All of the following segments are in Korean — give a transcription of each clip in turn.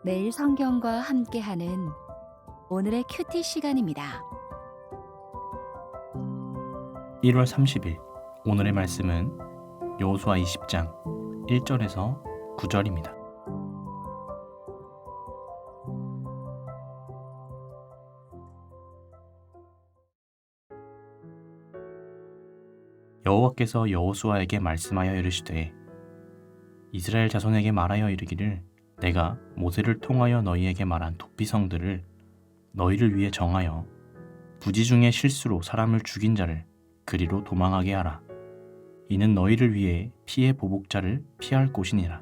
매일 성경과 함께하는 오늘의 큐티 시간입니다. 1월 30일 오늘의 말씀은 여호수아 20장 1절에서 9절입니다. 여호와께서 여호수아에게 말씀하여 이르시되 이스라엘 자손에게 말하여 이르기를 내가 모세를 통하여 너희에게 말한 도피성들을 너희를 위해 정하여 부지 중에 실수로 사람을 죽인 자를 그리로 도망하게 하라. 이는 너희를 위해 피의 보복자를 피할 곳이니라.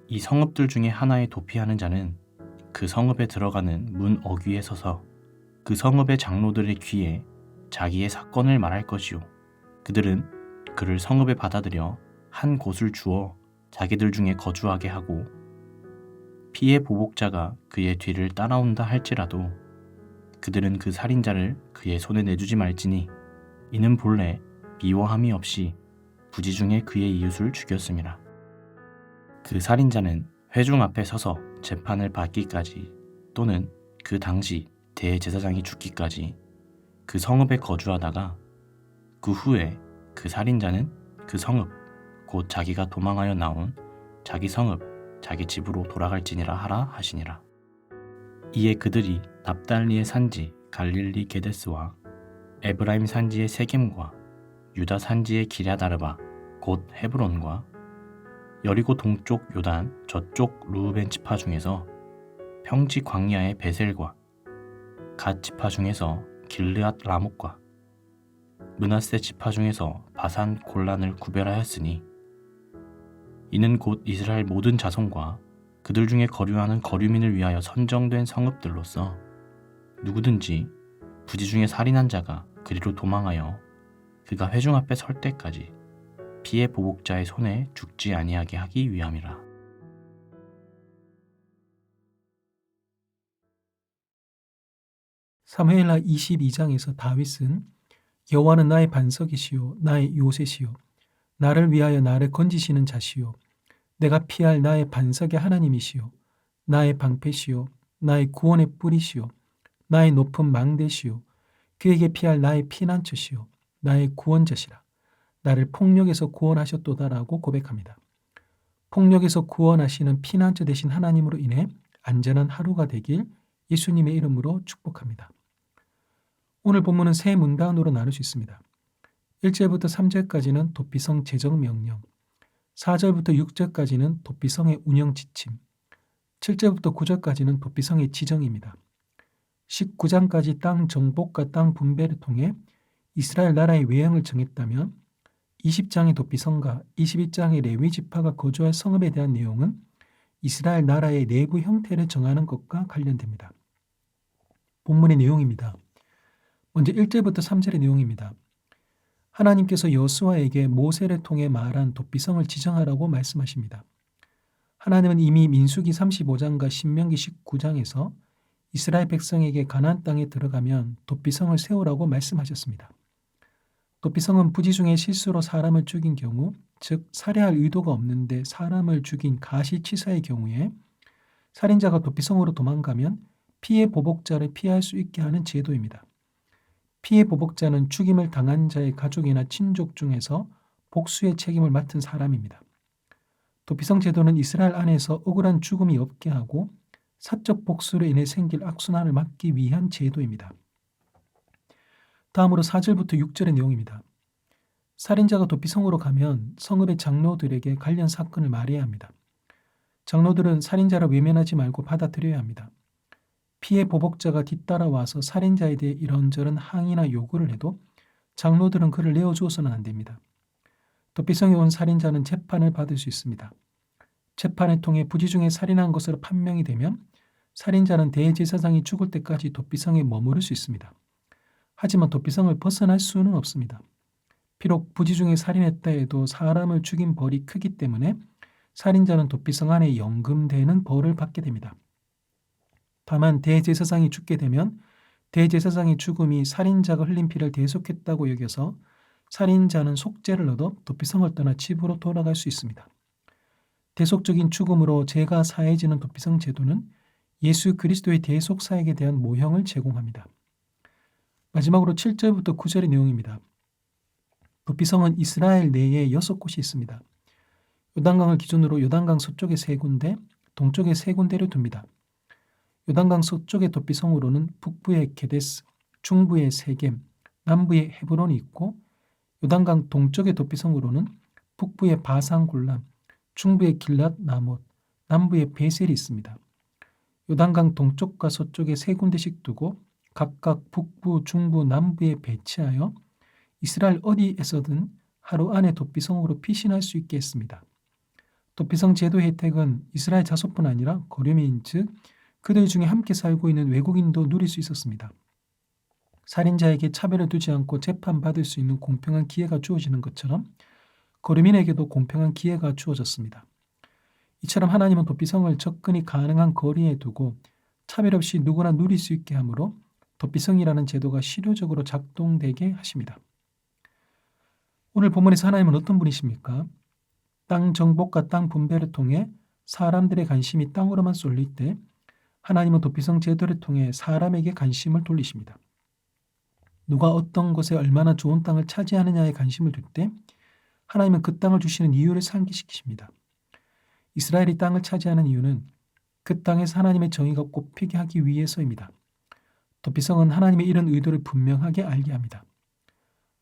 이 성읍들 중에 하나에 도피하는 자는 그 성읍에 들어가는 문 어귀에 서서 그 성읍의 장로들의 귀에 자기의 사건을 말할 것이요. 그들은 그를 성읍에 받아들여 한 곳을 주어 자기들 중에 거주하게 하고 피의 보복자가 그의 뒤를 따라온다 할지라도 그들은 그 살인자를 그의 손에 내주지 말지니 이는 본래 미워함이 없이 부지 중에 그의 이웃을 죽였음이라. 그 살인자는 회중 앞에 서서 재판을 받기까지 또는 그 당시 대제사장이 죽기까지 그 성읍에 거주하다가 그 후에 그 살인자는 그 성읍 곧 자기가 도망하여 나온 자기 성읍 자기 집으로 돌아갈지니라 하라 하시니라. 이에 그들이 납달리의 산지 갈릴리 게데스와 에브라임 산지의 세겜과 유다 산지의 기랴다르바 곧 헤브론과 여리고 동쪽 요단 저쪽 루우벤 지파 중에서 평지 광야의 베셀과 갓 지파 중에서 길르앗 라못과 므낫세 지파 중에서 바산 골란을 구별하였으니 이는 곧 이스라엘 모든 자손과 그들 중에 거류하는 거류민을 위하여 선정된 성읍들로서 누구든지 부지 중에 살인한 자가 그리로 도망하여 그가 회중 앞에 설 때까지 피의 보복자의 손에 죽지 아니하게 하기 위함이라. 사무엘하 22장에서 다윗은 여호와는 나의 반석이시요 나의 요새시요 나를 위하여 나를 건지시는 자시요 내가 피할 나의 반석의 하나님이시요 나의 방패시요 나의 구원의 뿌리시요 나의 높은 망대시요 그에게 피할 나의 피난처시요 나의 구원자시라. 나를 폭력에서 구원하셨도다라고 고백합니다. 폭력에서 구원하시는 피난처 되신 하나님으로 인해 안전한 하루가 되길 예수님의 이름으로 축복합니다. 오늘 본문은 세 문단으로 나눌 수 있습니다. 1절부터 3절까지는 도피성 제정 명령, 4절부터 6절까지는 도피성의 운영 지침, 7절부터 9절까지는 도피성의 지정입니다. 19장까지 땅 정복과 땅 분배를 통해 이스라엘 나라의 외형을 정했다면 20장의 도피성과 21장의 레위 지파가 거주할 성읍에 대한 내용은 이스라엘 나라의 내부 형태를 정하는 것과 관련됩니다. 본문의 내용입니다. 먼저 1절부터 3절의 내용입니다. 하나님께서 여호수아에게 모세를 통해 말한 도피성을 지정하라고 말씀하십니다. 하나님은 이미 민수기 35장과 신명기 19장에서 이스라엘 백성에게 가나안 땅에 들어가면 도피성을 세우라고 말씀하셨습니다. 도피성은 부지 중에 실수로 사람을 죽인 경우, 즉 살해할 의도가 없는데 사람을 죽인 가시치사의 경우에 살인자가 도피성으로 도망가면 피해 보복자를 피할 수 있게 하는 제도입니다. 피해 보복자는 죽임을 당한 자의 가족이나 친족 중에서 복수의 책임을 맡은 사람입니다. 도피성 제도는 이스라엘 안에서 억울한 죽음이 없게 하고 사적 복수로 인해 생길 악순환을 막기 위한 제도입니다. 다음으로 4절부터 6절의 내용입니다. 살인자가 도피성으로 가면 성읍의 장로들에게 관련 사건을 말해야 합니다. 장로들은 살인자를 외면하지 말고 받아들여야 합니다. 피해 보복자가 뒤따라와서 살인자에 대해 이런저런 항의나 요구를 해도 장로들은 그를 내어주어서는 안 됩니다. 도피성에 온 살인자는 재판을 받을 수 있습니다. 재판을 통해 부지 중에 살인한 것으로 판명이 되면 살인자는 대제사장이 죽을 때까지 도피성에 머무를 수 있습니다. 하지만 도피성을 벗어날 수는 없습니다. 비록 부지 중에 살인했다 해도 사람을 죽인 벌이 크기 때문에 살인자는 도피성 안에 연금되는 벌을 받게 됩니다. 다만 대제사장이 죽게 되면 대제사장의 죽음이 살인자가 흘린 피를 대속했다고 여겨서 살인자는 속죄를 얻어 도피성을 떠나 집으로 돌아갈 수 있습니다. 대속적인 죽음으로 죄가 사해지는 도피성 제도는 예수 그리스도의 대속 사역에 대한 모형을 제공합니다. 마지막으로 7절부터 9절의 내용입니다. 도피성은 이스라엘 내에 6곳이 있습니다. 요단강을 기준으로 요단강 서쪽에 3군데, 동쪽에 3군데를 둡니다. 요단강 서쪽의 도피성으로는 북부의 게데스, 중부의 세겜, 남부의 헤브론이 있고, 요단강 동쪽의 도피성으로는 북부의 바산 골람, 중부의 길랏 나못, 남부의 베셀이 있습니다. 요단강 동쪽과 서쪽에 3군데씩 두고 각각 북부, 중부, 남부에 배치하여 이스라엘 어디에서든 하루 안에 도피성으로 피신할 수 있게 했습니다. 도피성 제도 혜택은 이스라엘 자손뿐 아니라 거류민 즉 그들 중에 함께 살고 있는 외국인도 누릴 수 있었습니다. 살인자에게 차별을 두지 않고 재판받을 수 있는 공평한 기회가 주어지는 것처럼 거류민에게도 공평한 기회가 주어졌습니다. 이처럼 하나님은 도피성을 접근이 가능한 거리에 두고 차별 없이 누구나 누릴 수 있게 하므로 도피성이라는 제도가 실효적으로 작동되게 하십니다. 오늘 본문에서 하나님은 어떤 분이십니까? 땅 정복과 땅 분배를 통해 사람들의 관심이 땅으로만 쏠릴 때 하나님은 도피성 제도를 통해 사람에게 관심을 돌리십니다. 누가 어떤 곳에 얼마나 좋은 땅을 차지하느냐에 관심을 둘 때 하나님은 그 땅을 주시는 이유를 상기시키십니다. 이스라엘이 땅을 차지하는 이유는 그 땅에서 하나님의 정의가 꽃피게 하기 위해서입니다. 도피성은 하나님의 이런 의도를 분명하게 알게 합니다.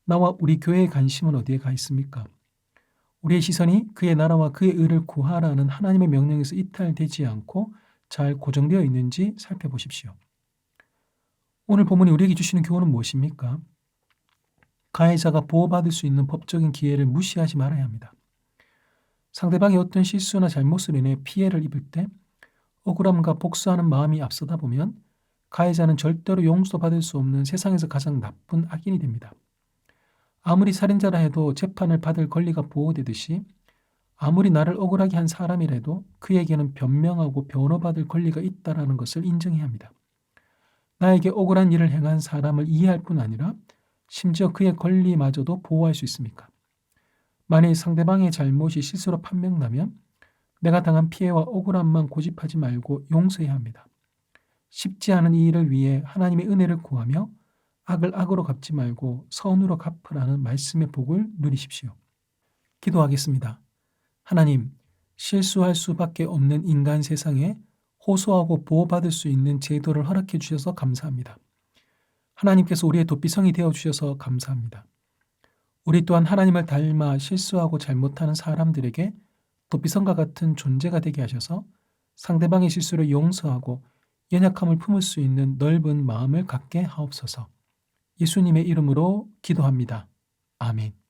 나와 우리 교회의 관심은 어디에 가 있습니까? 우리의 시선이 그의 나라와 그의 의를 구하라는 하나님의 명령에서 이탈되지 않고 잘 고정되어 있는지 살펴보십시오. 오늘 본문이 우리에게 주시는 교훈은 무엇입니까? 가해자가 보호받을 수 있는 법적인 기회를 무시하지 말아야 합니다. 상대방이 어떤 실수나 잘못으로 인해 피해를 입을 때 억울함과 복수하는 마음이 앞서다 보면 가해자는 절대로 용서받을 수 없는 세상에서 가장 나쁜 악인이 됩니다. 아무리 살인자라 해도 재판을 받을 권리가 보호되듯이 아무리 나를 억울하게 한 사람이라도 그에게는 변명하고 변호받을 권리가 있다는 것을 인정해야 합니다. 나에게 억울한 일을 행한 사람을 이해할 뿐 아니라 심지어 그의 권리마저도 보호할 수 있습니까? 만일 상대방의 잘못이 실수로 판명나면 내가 당한 피해와 억울함만 고집하지 말고 용서해야 합니다. 쉽지 않은 이 일을 위해 하나님의 은혜를 구하며 악을 악으로 갚지 말고 선으로 갚으라는 말씀의 복을 누리십시오. 기도하겠습니다. 하나님, 실수할 수밖에 없는 인간 세상에 호소하고 보호받을 수 있는 제도를 허락해 주셔서 감사합니다. 하나님께서 우리의 도피성이 되어 주셔서 감사합니다. 우리 또한 하나님을 닮아 실수하고 잘못하는 사람들에게 도피성과 같은 존재가 되게 하셔서 상대방의 실수를 용서하고 연약함을 품을 수 있는 넓은 마음을 갖게 하옵소서. 예수님의 이름으로 기도합니다. 아멘.